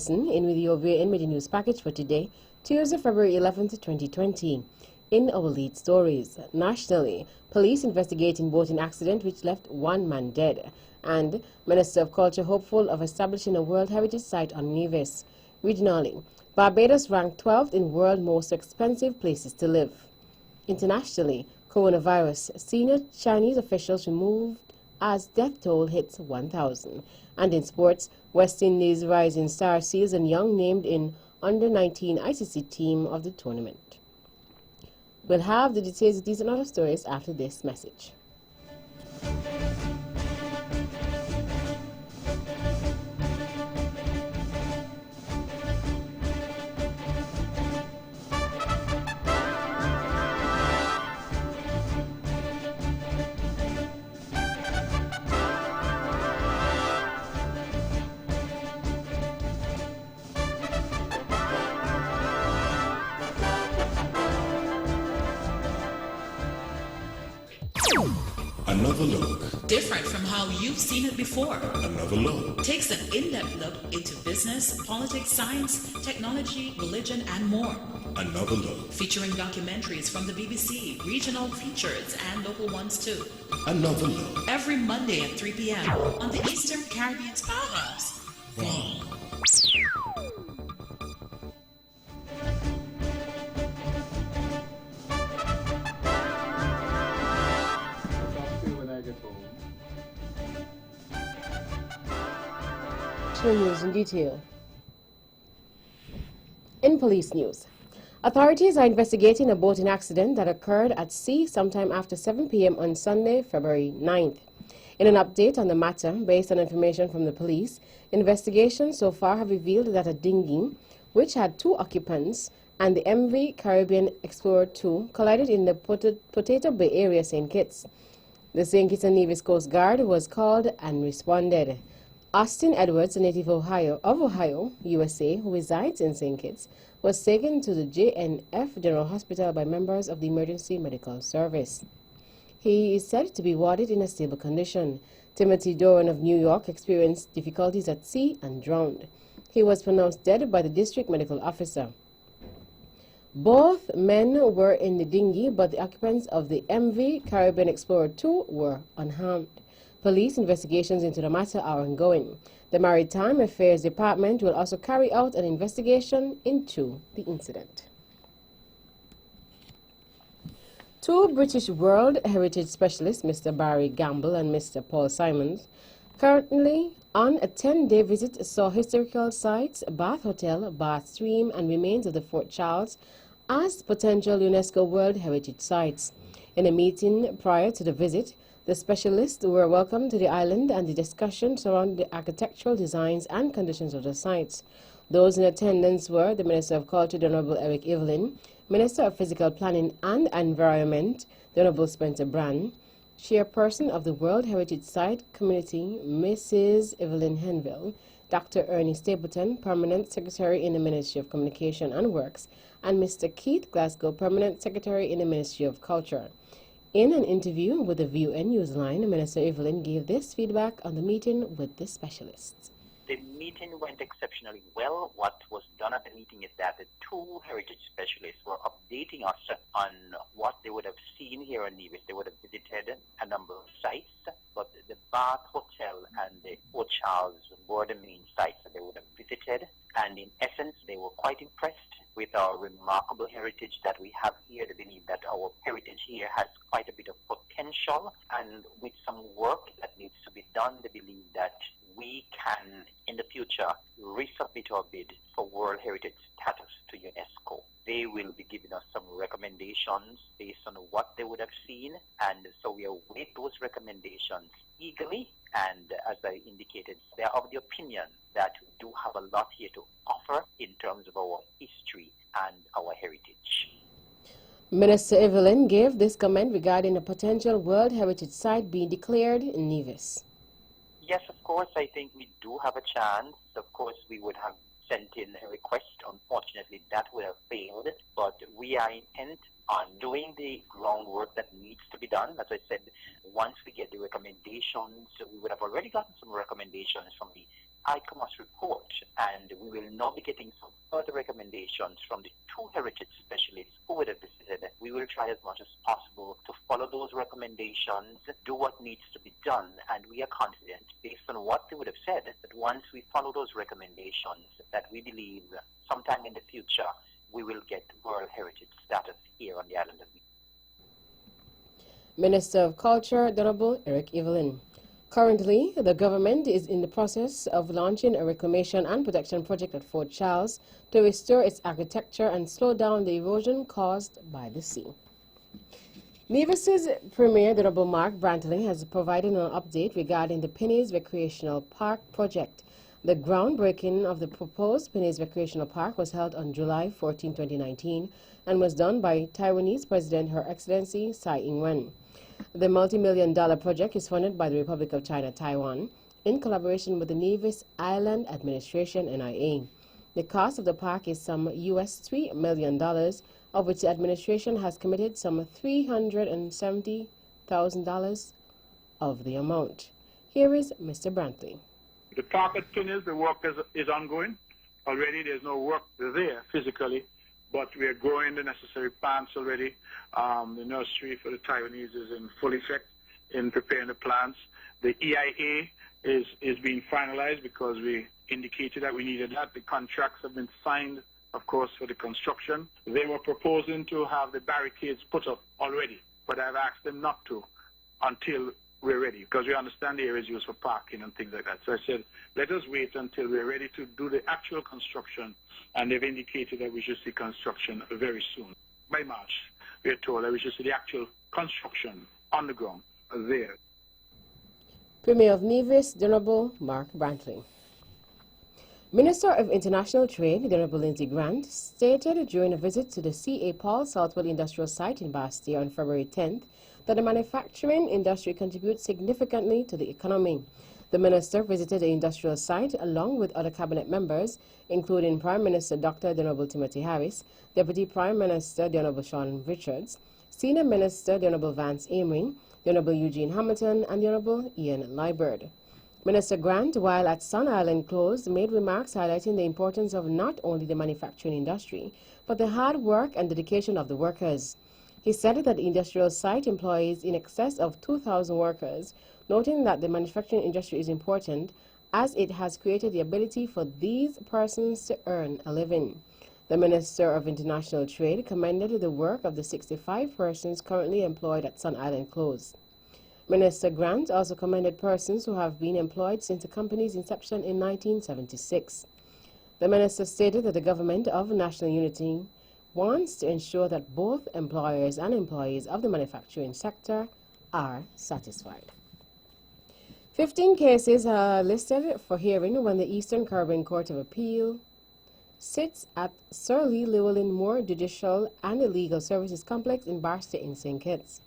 listen in with your VN Media News package for today, Tuesday, February 11th, 2020. In our lead stories, nationally, police investigating boating accident which left one man dead, and Minister of Culture hopeful of establishing a World Heritage Site on Nevis. Regionally, Barbados ranked 12th in world most expensive places to live. Internationally, coronavirus, senior Chinese officials removed as death toll hits 1,000. And in sports, West Indies rising star seals and young named in under-19 ICC team of the tournament. We'll have the details of these and other stories after this message. Another look. Different from how you've seen it before. Another look. Takes an in-depth look into business, politics, science, technology, religion, and more. Another look. Featuring documentaries from the BBC, regional features, and local ones too. Another look. Every Monday at 3 p.m. on the Eastern Caribbean Powerhouse. Wow. News in detail. In police news, authorities are investigating a boating accident that occurred at sea sometime after 7 p.m. on Sunday, February 9th. In an update on the matter, based on information from the police, investigations so far have revealed that a dinghy, which had 2 occupants, and the MV Caribbean Explorer 2 collided in the Potato Bay area, St. Kitts. The St. Kitts and Nevis Coast Guard was called and responded. Austin Edwards, a native of Ohio, USA, who resides in St. Kitts, was taken to the JNF General Hospital by members of the Emergency Medical Service. He is said to be warded in a stable condition. Timothy Doran of New York experienced difficulties at sea and drowned. He was pronounced dead by the district medical officer. Both men were in the dinghy, but the occupants of the MV Caribbean Explorer 2 were unharmed. Police investigations into the matter are ongoing. The Maritime Affairs Department will also carry out an investigation into the incident. 2 British World Heritage specialists, Mr. Barry Gamble and Mr. Paul Simons, currently on a 10-day visit saw historical sites, Bath Hotel, Bath Stream, and remains of the Fort Charles as potential UNESCO World Heritage Sites. In a meeting prior to the visit, the specialists were welcomed to the island and the discussion surrounding the architectural designs and conditions of the sites. Those in attendance were the Minister of Culture, the Honorable Eric Evelyn, Minister of Physical Planning and Environment, the Honorable Spencer Brand, Chairperson of the World Heritage Site Committee, Mrs. Evelyn Henville, Dr. Ernie Stapleton, Permanent Secretary in the Ministry of Communication and Works, and Mr. Keith Glasgow, Permanent Secretary in the Ministry of Culture. In an interview with the VUN Newsline, Minister Evelyn gave this feedback on the meeting with the specialists. The meeting went exceptionally well. What was done at the meeting is that the 2 heritage specialists were updating us on what they would have seen here in Nevis. They would have visited a number of sites, but the Bath Hotel and the Fort Charles were the main sites that they would have visited. And in essence, they were quite impressed with our remarkable heritage that we have here. They believe that our heritage here has quite a bit of potential, and with some work that needs to be done, they believe that we can, in the future, resubmit our bid for World Heritage status to UNESCO. They will be giving us some recommendations based on what they would have seen, and so we await those recommendations eagerly. And as I indicated, they are of the opinion that we do have a lot here to offer in terms of our history and our heritage. Minister Evelyn gave this comment regarding a potential World Heritage Site being declared in Nevis. Yes, of course, I think we do have a chance. Of course, we would have sent in a request. Unfortunately, that would have failed. But we are intent on doing the groundwork that needs to be done. As I said, once we get the recommendations, we would have already gotten some recommendations from the ICOMOS report, and we will now be getting some further recommendations from the two heritage specialists who would have visited. We will try as much as possible to follow those recommendations, do what needs to be done, and we are confident, based on what they would have said, that once we follow those recommendations, that we believe sometime in the future we will get World Heritage status here on the island of Niue. Minister of Culture, the Honorable Eric Evelyn. Currently, the government is in the process of launching a reclamation and protection project at Fort Charles to restore its architecture and slow down the erosion caused by the sea. Nevis's Premier, the Honorable Mark Brantley, has provided an update regarding the Pennies Recreational Park project. The groundbreaking of the proposed Pennies Recreational Park was held on July 14, 2019, and was done by Taiwanese President Her Excellency Tsai Ing-wen. The multi-million-dollar project is funded by the Republic of China, Taiwan, in collaboration with the Nevis Island Administration, NIA. The cost of the park is some US $3 million, of which the administration has committed some $370,000 of the amount. Here is Mr. Brantley. The park at Pennies, the work is ongoing. Already there's no work there physically, but we are growing the necessary plants already. The nursery for the Taiwanese is in full effect in preparing the plants. The EIA is being finalized because we indicated that we needed that. The contracts have been signed, of course, for the construction. They were proposing to have the barricades put up already, but I've asked them not to until we're ready, because we understand the area is used for parking and things like that. So I said, let us wait until we're ready to do the actual construction, and they've indicated that we should see construction very soon. By March, we are told that we should see the actual construction on the ground there. Premier of Nevis, the Honorable Mark Brantley. Minister of International Trade, the Honorable Lindsey Grant, stated during a visit to the C.A. Paul Southwell Industrial Site in Bastia on February 10th that the manufacturing industry contributes significantly to the economy. The minister visited the industrial site along with other cabinet members, including Prime Minister Dr. the Honorable Timothy Harris, Deputy Prime Minister the Honorable Sean Richards, Senior Minister the Honorable Vance Amory, the Honorable Eugene Hamilton, and the Honorable Ian Liburd. Minister Grant, while at Sun Island Close, made remarks highlighting the importance of not only the manufacturing industry, but the hard work and dedication of the workers. He said that the industrial site employs in excess of 2,000 workers, noting that the manufacturing industry is important as it has created the ability for these persons to earn a living. The Minister of International Trade commended the work of the 65 persons currently employed at Sun Island Close. Minister Grant also commended persons who have been employed since the company's inception in 1976. The minister stated that the government of national unity wants to ensure that both employers and employees of the manufacturing sector are satisfied. 15 cases are listed for hearing when the Eastern Caribbean Court of Appeal sits at Sir Lee Llewellyn Moore Judicial and Legal Services Complex in Bastia in St. Kitts.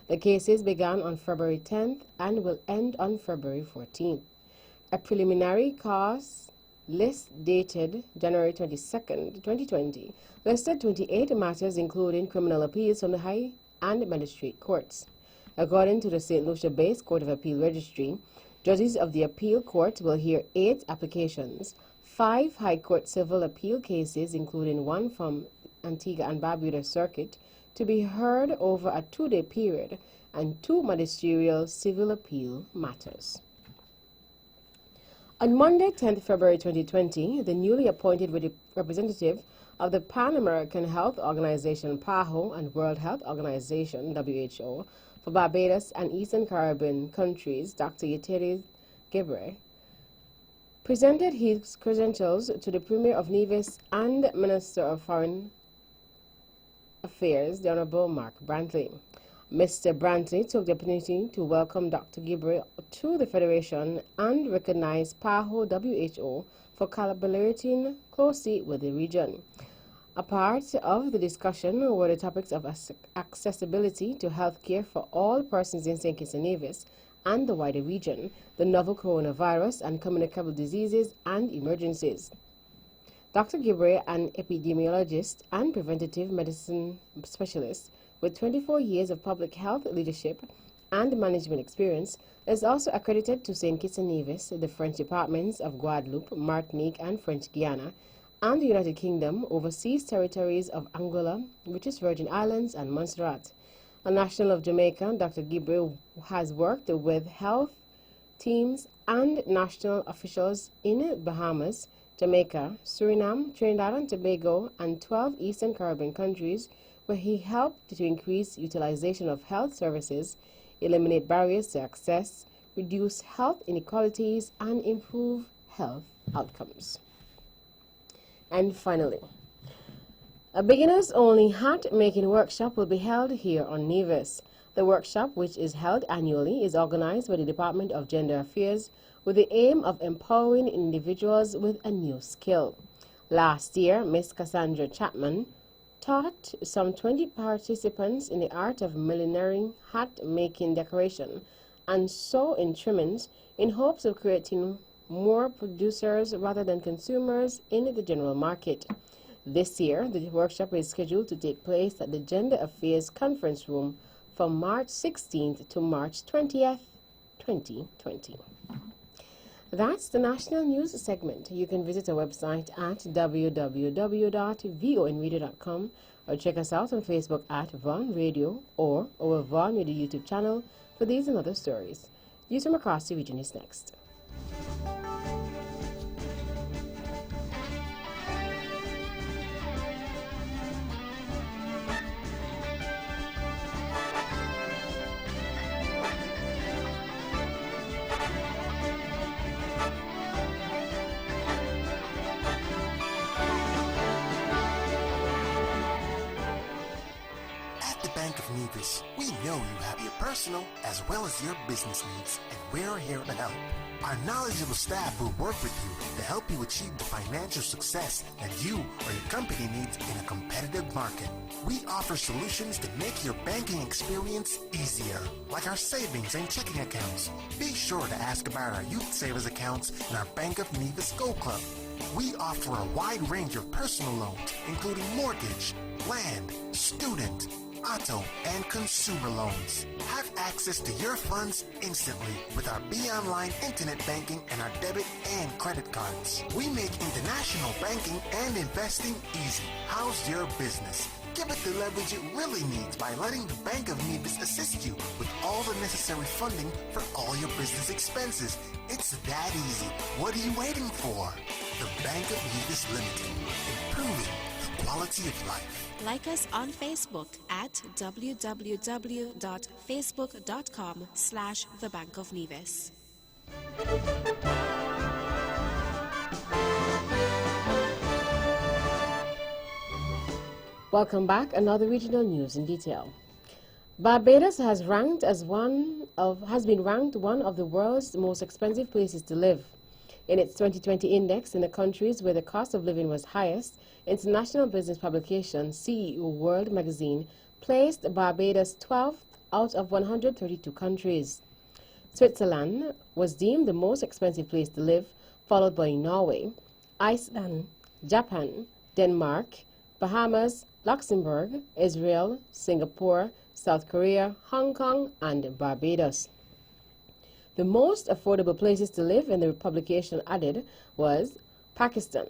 The cases began on February 10th and will end on February 14th. A preliminary cause list dated January 22nd, 2020, listed 28 matters including criminal appeals from the High and Magistrate Courts. According to the St. Lucia-based Court of Appeal Registry, judges of the Appeal Court will hear 8 applications, 5 High Court civil appeal cases, including one from Antigua and Barbuda Circuit, to be heard over a 2-day period, and 2 magisterial civil appeal matters. On Monday, 10th February 2020, the newly appointed representative of the Pan-American Health Organization, PAHO, and World Health Organization, WHO, for Barbados and Eastern Caribbean countries, Dr. Yeteris Gebre, presented his credentials to the Premier of Nevis and Minister of Foreign Affairs, the Honorable Mark Brantley. Mr. Brantley took the opportunity to welcome Dr. Gebre to the Federation and recognize PAHO WHO for collaborating closely with the region. A part of the discussion were the topics of accessibility to health care for all persons in St. Kitts and Nevis and the wider region, the novel coronavirus and communicable diseases and emergencies. Dr. Gebre, an epidemiologist and preventative medicine specialist with 24 years of public health leadership and management experience, is also accredited to St. Kitts and Nevis, the French departments of Guadeloupe, Martinique, and French Guiana, and the United Kingdom overseas territories of Angola, British Virgin Islands, and Montserrat. A national of Jamaica, Dr. Gibril has worked with health teams and national officials in Bahamas, Jamaica, Suriname, Trinidad and Tobago, and 12 Eastern Caribbean countries, where he helped to increase utilization of health services, eliminate barriers to access, reduce health inequalities, and improve health outcomes. And finally, a beginners-only hat-making workshop will be held here on Nevis. The workshop, which is held annually, is organized by the Department of Gender Affairs with the aim of empowering individuals with a new skill. Last year, Miss Cassandra Chapman taught some 20 participants in the art of millinering, hat-making decoration, and sew in trimmings in hopes of creating more producers rather than consumers in the general market. This year, the workshop is scheduled to take place at the Gender Affairs Conference Room from March 16th to March 20th, 2020. That's the national news segment. You can visit our website at www.vonradio.com or check us out on Facebook at Von Radio or our Von Radio YouTube channel for these and other stories. News from across the region is next. We know you have your personal as well as your business needs, and we're here to help. Our knowledgeable staff will work with you to help you achieve the financial success that you or your company needs in a competitive market. We offer solutions to make your banking experience easier, like our savings and checking accounts. Be sure to ask about our youth savers accounts and our Bank of Nevis Go Club. We offer a wide range of personal loans, including mortgage, land, student, auto, and consumer loans. Have access to your funds instantly with our BeOnline internet banking and our debit and credit cards. We make international banking and investing easy. How's your business? Give it the leverage it really needs by letting the Bank of Nevis assist you with all the necessary funding for all your business expenses. It's that easy. What are you waiting for? The Bank of Nevis Limited, improving the quality of life. Like us on Facebook at www.facebook.com/The Bank of Nevis. Welcome back. Another regional news in detail. Barbados has been ranked one of the world's most expensive places to live. In its 2020 index in the countries where the cost of living was highest, international business publication CEO World magazine placed Barbados 12th out of 132 countries. Switzerland was deemed the most expensive place to live, followed by Norway, Iceland, Japan, Denmark, Bahamas, Luxembourg, Israel, Singapore, South Korea, Hong Kong, and Barbados. The most affordable places to live in the publication added was Pakistan.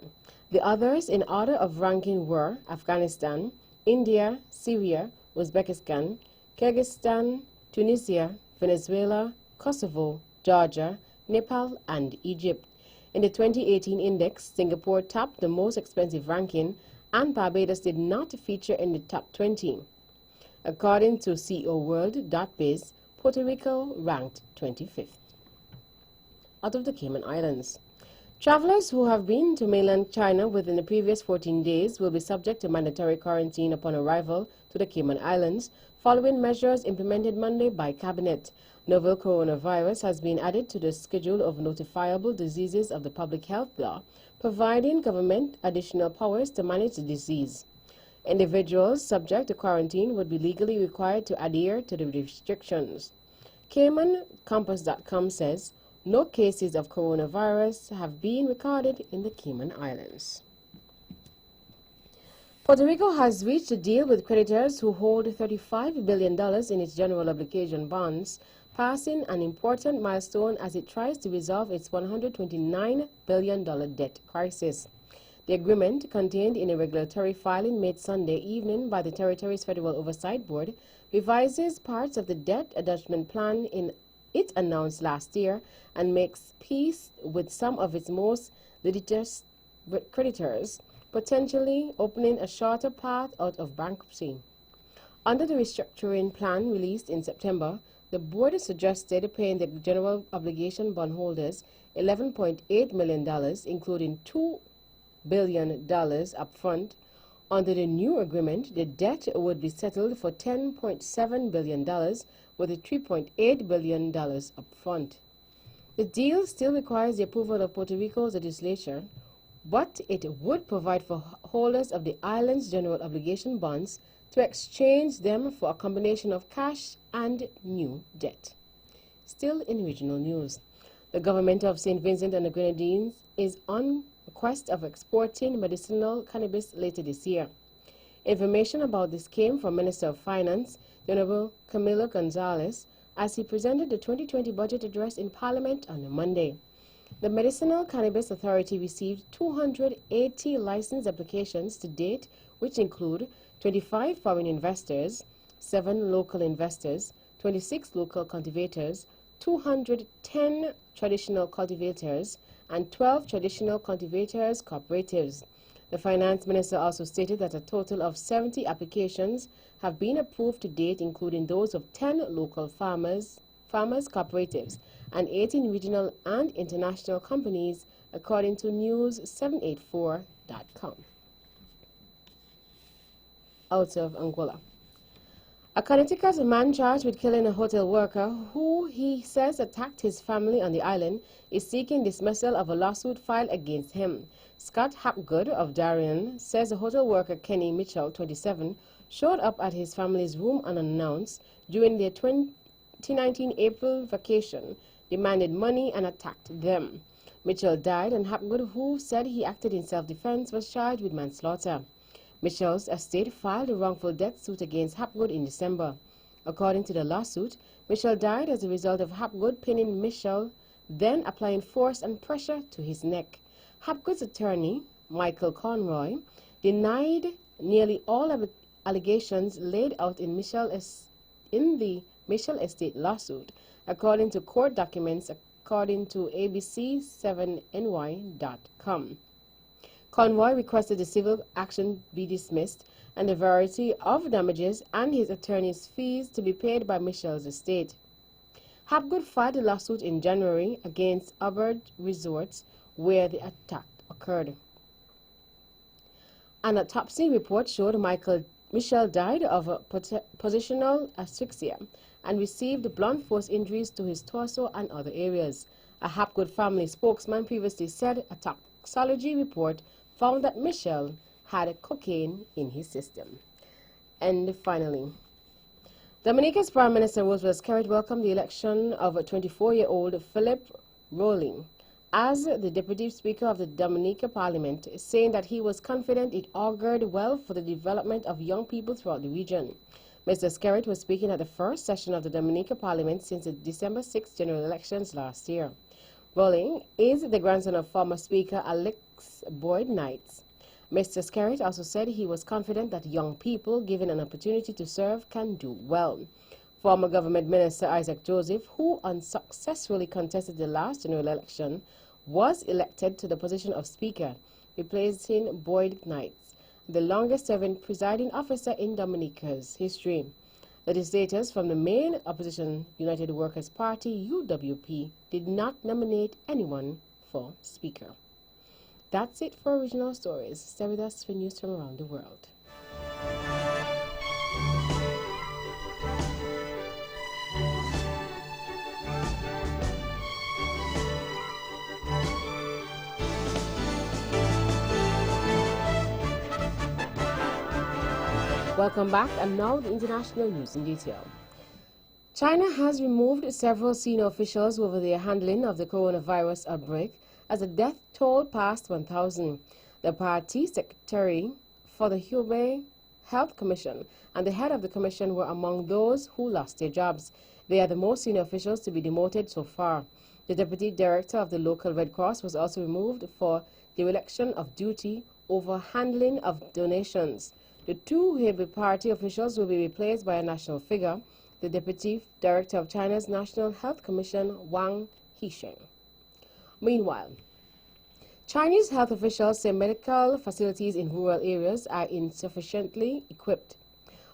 The others in order of ranking were Afghanistan, India, Syria, Uzbekistan, Kyrgyzstan, Tunisia, Venezuela, Kosovo, Georgia, Nepal, and Egypt. In the 2018 index, Singapore topped the most expensive ranking, and Barbados did not feature in the top 20. According to CEOWorld.biz, Puerto Rico ranked 25th. Out of the Cayman Islands. Travelers who have been to mainland China within the previous 14 days will be subject to mandatory quarantine upon arrival to the Cayman Islands, following measures implemented Monday by Cabinet. Novel coronavirus has been added to the schedule of notifiable diseases of the Public Health Law, providing government additional powers to manage the disease. Individuals subject to quarantine would be legally required to adhere to the restrictions. CaymanCompass.com says no cases of coronavirus have been recorded in the Cayman Islands. Puerto Rico has reached a deal with creditors who hold $35 billion in its general obligation bonds, passing an important milestone as it tries to resolve its $129 billion debt crisis. The agreement, contained in a regulatory filing made Sunday evening by the territory's Federal Oversight Board, revises parts of the debt adjustment plan it announced last year and makes peace with some of its most litigious creditors, potentially opening a shorter path out of bankruptcy. Under the restructuring plan released in September, the board suggested paying the general obligation bondholders $11.8 million, including $2 billion upfront. Under the new agreement, the debt would be settled for $10.7 billion, with a $3.8 billion upfront. The deal still requires the approval of Puerto Rico's legislature, but it would provide for holders of the island's general obligation bonds to exchange them for a combination of cash and new debt. Still in regional news, the government of St. Vincent and the Grenadines is on a quest of exporting medicinal cannabis later this year. Information about this came from Minister of Finance, the Honorable Camilo Gonzalez, as he presented the 2020 budget address in Parliament on Monday. The Medicinal Cannabis Authority received 280 license applications to date, which include 25 foreign investors, 7 local investors, 26 local cultivators, 210 traditional cultivators, and 12 traditional cultivators cooperatives. The Finance Minister also stated that a total of 70 applications have been approved to date, including those of 10 local farmers cooperatives, and 18 regional and international companies, according to News784.com. Out of Angola. A Connecticut man charged with killing a hotel worker who he says attacked his family on the island is seeking dismissal of a lawsuit filed against him. Scott Hapgood of Darien says the hotel worker Kenny Mitchell, 27, showed up at his family's room unannounced during their 2019 April vacation, demanded money, and attacked them. Mitchell died, and Hapgood, who said he acted in self-defense, was charged with manslaughter. Mitchell's estate filed a wrongful death suit against Hapgood in December. According to the lawsuit, Mitchell died as a result of Hapgood pinning Mitchell, then applying force and pressure to his neck. Hapgood's attorney, Michael Conroy, denied nearly all of the allegations laid out in the Mitchell estate lawsuit, according to court documents, according to ABC7ny.com. Conroy requested the civil action be dismissed and the variety of damages and his attorney's fees to be paid by Mitchell's estate. Hapgood filed a lawsuit in January against Hubbard Resorts, where the attack occurred. An autopsy report showed Mitchell died of positional asphyxia and received blunt force injuries to his torso and other areas. A Hapgood family spokesman previously said a toxicology report found that Mitchell had cocaine in his system. And finally, Dominica's Prime Minister Roosevelt Skerrit welcomed the election of 24-year-old Philip Rowling as the Deputy Speaker of the Dominica Parliament, saying that he was confident it augured well for the development of young people throughout the region. Mr. Skerrit was speaking at the first session of the Dominica Parliament since the December 6 general elections last year. Rowling is the grandson of former Speaker Alex Boyd Knights. Mr. Skerrit also said he was confident that young people given an opportunity to serve can do well. Former Government Minister Isaac Joseph, who unsuccessfully contested the last general election, was elected to the position of Speaker, replacing Boyd Knights, the longest-serving presiding officer in Dominica's history. Legislators from the main opposition United Workers' Party, UWP, did not nominate anyone for Speaker. That's it for Original Stories. Stay with us for news from around the world. Welcome back, and now the international news in detail. China has removed several senior officials over their handling of the coronavirus outbreak as the death toll passed 1,000. The party secretary for the Hubei Health Commission and the head of the commission were among those who lost their jobs. They are the most senior officials to be demoted so far. The deputy director of the local Red Cross was also removed for dereliction of duty over handling of donations. The two Hebei Party officials will be replaced by a national figure, the Deputy Director of China's National Health Commission, Wang Hisheng. Meanwhile, Chinese health officials say medical facilities in rural areas are insufficiently equipped.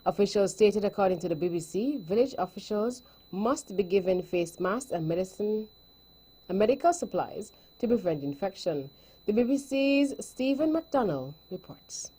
Officials stated, according to the BBC, village officials must be given face masks and medical supplies to prevent infection. The BBC's Stephen McDonnell reports.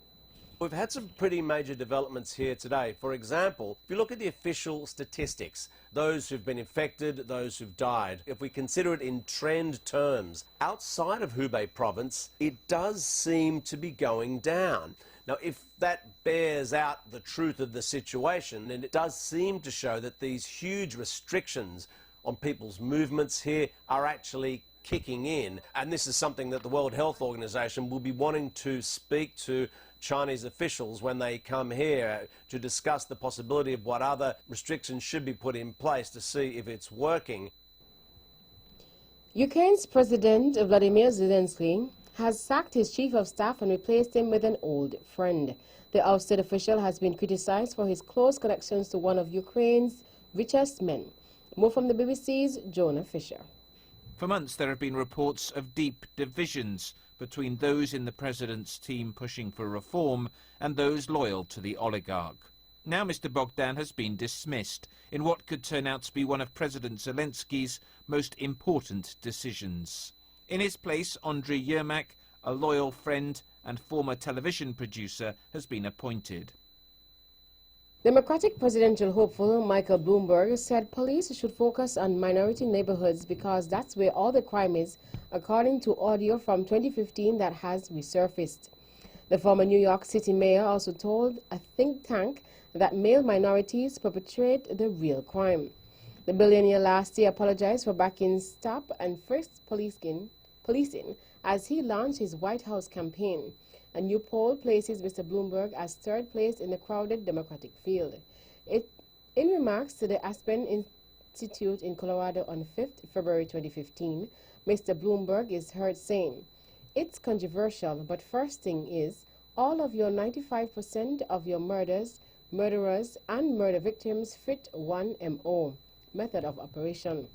We've had some pretty major developments here today. For example, if you look at the official statistics, those who've been infected, those who've died, if we consider it in trend terms, outside of Hubei province, it does seem to be going down. Now, if that bears out the truth of the situation, then it does seem to show that these huge restrictions on people's movements here are actually kicking in. And this is something that the World Health Organization will be wanting to speak to Chinese officials when they come here to discuss the possibility of what other restrictions should be put in place to see if it's working. Ukraine's President Vladimir Zelensky has sacked his chief of staff and replaced him with an old friend. The ousted official has been criticized for his close connections to one of Ukraine's richest men. More from the BBC's Jonah Fisher. For months there have been reports of deep divisions between those in the president's team pushing for reform and those loyal to the oligarch. Now Mr. Bogdan has been dismissed in what could turn out to be one of President Zelensky's most important decisions. In his place, Andriy Yermak, a loyal friend and former television producer, has been appointed. Democratic presidential hopeful Michael Bloomberg said police should focus on minority neighborhoods because that's where all the crime is, according to audio from 2015 that has resurfaced. The former New York City mayor also told a think tank that male minorities perpetrate the real crime. The billionaire last year apologized for backing stop and frisk policing as he launched his White House campaign. A new poll places Mr. Bloomberg as third place in the crowded Democratic field. In remarks to the Aspen Institute in Colorado on 5th February 2015, Mr. Bloomberg is heard saying, "It's controversial, but first thing is, all of your 95% of your murderers, and murder victims fit one MO, method of operation."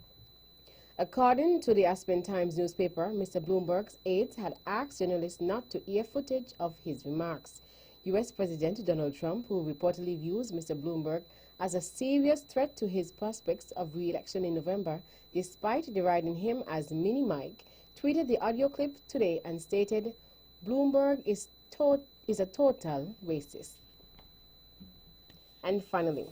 According to the Aspen Times newspaper, Mr. Bloomberg's aides had asked journalists not to air footage of his remarks. U.S. President Donald Trump, who reportedly views Mr. Bloomberg as a serious threat to his prospects of re-election in November, despite deriding him as Mini Mike, tweeted the audio clip today and stated, "Bloomberg is a total racist." And finally,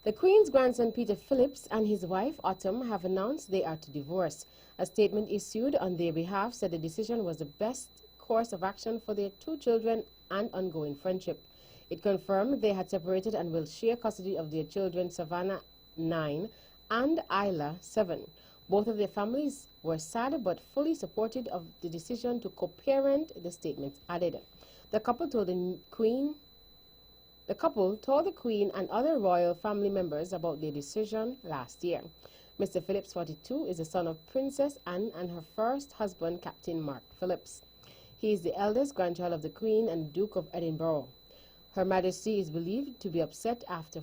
the Queen's grandson Peter Phillips and his wife Autumn have announced they are to divorce. A statement issued on their behalf said the decision was the best course of action for their two children and ongoing friendship. It confirmed they had separated and will share custody of their children Savannah, 9, and Isla, 7. Both of their families were sad but fully supportive of the decision to co-parent, the statement added. The couple told the Queen and other royal family members about their decision last year. Mr. Phillips, 42, is the son of Princess Anne and her first husband, Captain Mark Phillips. He is the eldest grandchild of the Queen and Duke of Edinburgh. Her Majesty is believed to be upset after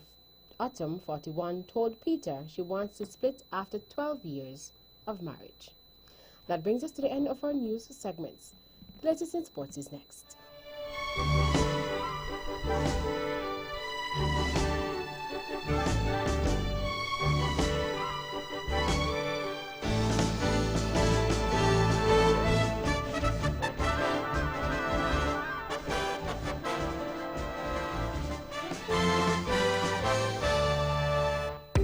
Autumn, 41, told Peter she wants to split after 12 years of marriage. That brings us to the end of our news segments. The latest in sports is next.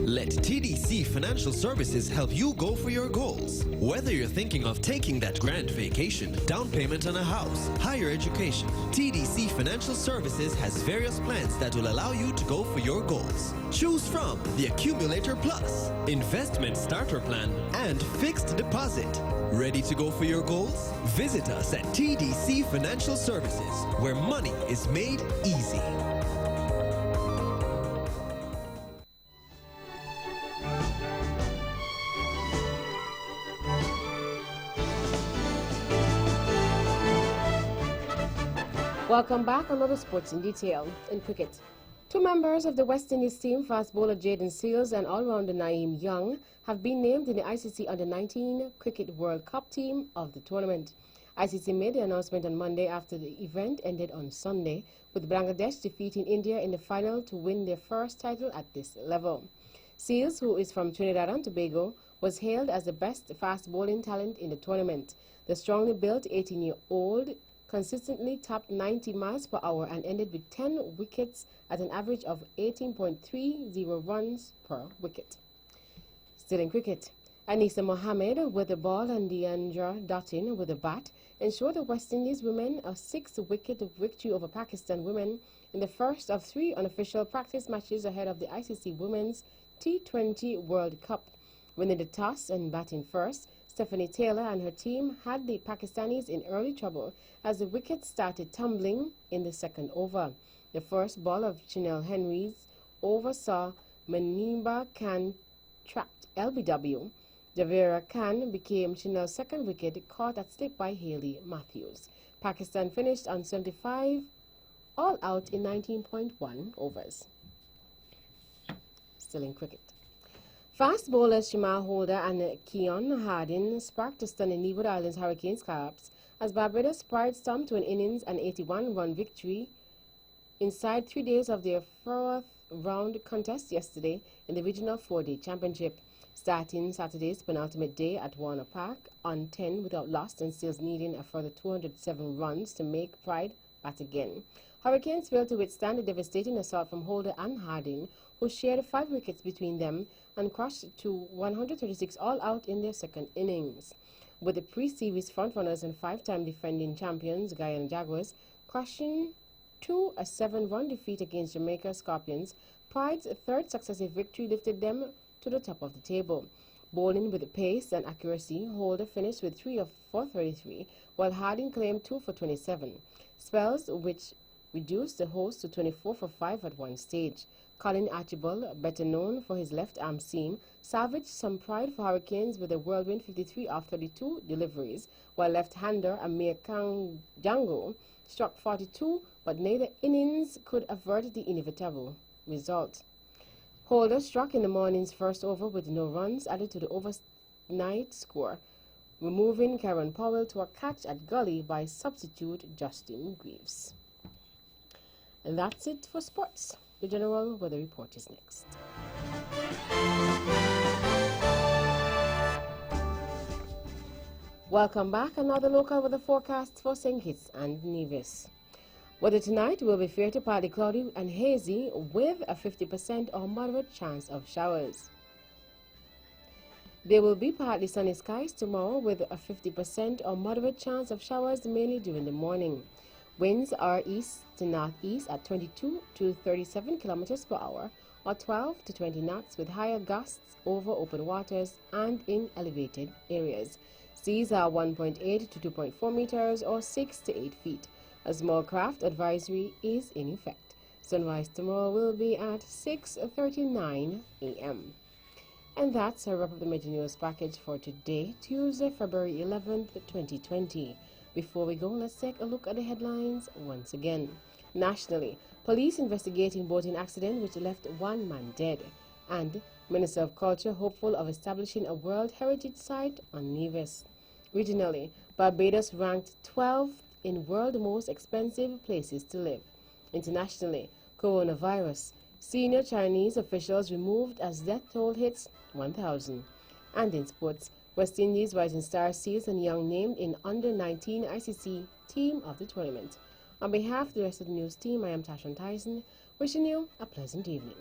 Let TDC Financial Services help you go for your goals. Whether you're thinking of taking that grand vacation, down payment on a house, higher education, TDC Financial Services has various plans that will allow you to go for your goals. Choose from the Accumulator Plus, Investment Starter Plan, and Fixed Deposit. Ready to go for your goals? Visit us at TDC Financial Services, where money is made easy. Welcome back. Another sports in detail. In cricket, two members of the West Indies team, fast bowler Jayden Seales and all-rounder Naeem Young, have been named in the ICC Under-19 Cricket World Cup team of the tournament. ICC made the announcement on Monday after the event ended on Sunday, with Bangladesh defeating India in the final to win their first title at this level. Seales, who is from Trinidad and Tobago, was hailed as the best fast bowling talent in the tournament. The strongly built 18-year-old consistently topped 90 miles per hour and ended with 10 wickets at an average of 18.30 runs per wicket. Still in cricket, Anisa Mohammed with the ball and Deandra Dottin with the bat ensured the West Indies women a 6-wicket victory over Pakistan women in the first of 3 unofficial practice matches ahead of the ICC Women's T20 World Cup. Winning the toss and batting first, Stephanie Taylor and her team had the Pakistanis in early trouble as the wickets started tumbling in the second over. The first ball of Chinel Henry's over saw Maniba Khan trapped LBW. Javera Khan became Chinel's second wicket, caught at slip by Hayley Matthews. Pakistan finished on 75, all out in 19.1 overs. Still in cricket. Fast bowlers Shamal Holder and Keon Hardin sparked a stunning Leeward Islands Hurricanes collapse as Barbados pride stomped to an innings and 81-run victory inside 3 days of their 4th round contest yesterday in the Regional 4-Day Championship. Starting Saturday's penultimate day at Warner Park on 10 without loss and still needing a further 207 runs to make pride bat again. Hurricanes failed to withstand a devastating assault from Holder and Hardin, who shared 5 wickets between them and crushed to 136 all out in their second innings. With the pre-series frontrunners and 5-time defending champions Guyana Jaguars crushing to a 7-run defeat against Jamaica Scorpions, Pride's 3rd successive victory lifted them to the top of the table. Bowling with pace and accuracy, Holder finished with 3 of 433, while Hardin claimed 2 for 27, spells which reduced the host to 24 for 5 at one stage. Colin Archibald, better known for his left-arm seam, salvaged some pride for Hurricanes with a whirlwind 53 of 32 deliveries, while left-hander Amir Khan Django struck 42, but neither innings could avert the inevitable result. Holder struck in the morning's first over with no runs added to the overnight score, removing Karen Powell to a catch at gully by substitute Justin Greaves. And that's it for sports. The General Weather Report is next. Welcome back. Another local weather forecast for St. Kitts and Nevis. Weather tonight will be fair to partly cloudy and hazy with a 50% or moderate chance of showers. There will be partly sunny skies tomorrow with a 50% or moderate chance of showers mainly during the morning. Winds are east to northeast at 22 to 37 kilometers per hour or 12 to 20 knots with higher gusts over open waters and in elevated areas. Seas are 1.8 to 2.4 meters or 6 to 8 feet. A small craft advisory is in effect. Sunrise tomorrow will be at 6:39 a.m. And that's a wrap of the major news package for today, Tuesday, February 11th, 2020. Before we go, let's take a look at the headlines once again. Nationally, police investigating boating accident which left 1 man dead. And Minister of Culture hopeful of establishing a World Heritage Site on Nevis. Regionally, Barbados ranked 12th in world most expensive places to live. Internationally, coronavirus. Senior Chinese officials removed as death toll hits 1,000. And in sports, West Indies Rising Star Seals and Young named in Under-19 ICC Team of the Tournament. On behalf of the rest of the news team, I am Tashan Tyson, wishing you a pleasant evening.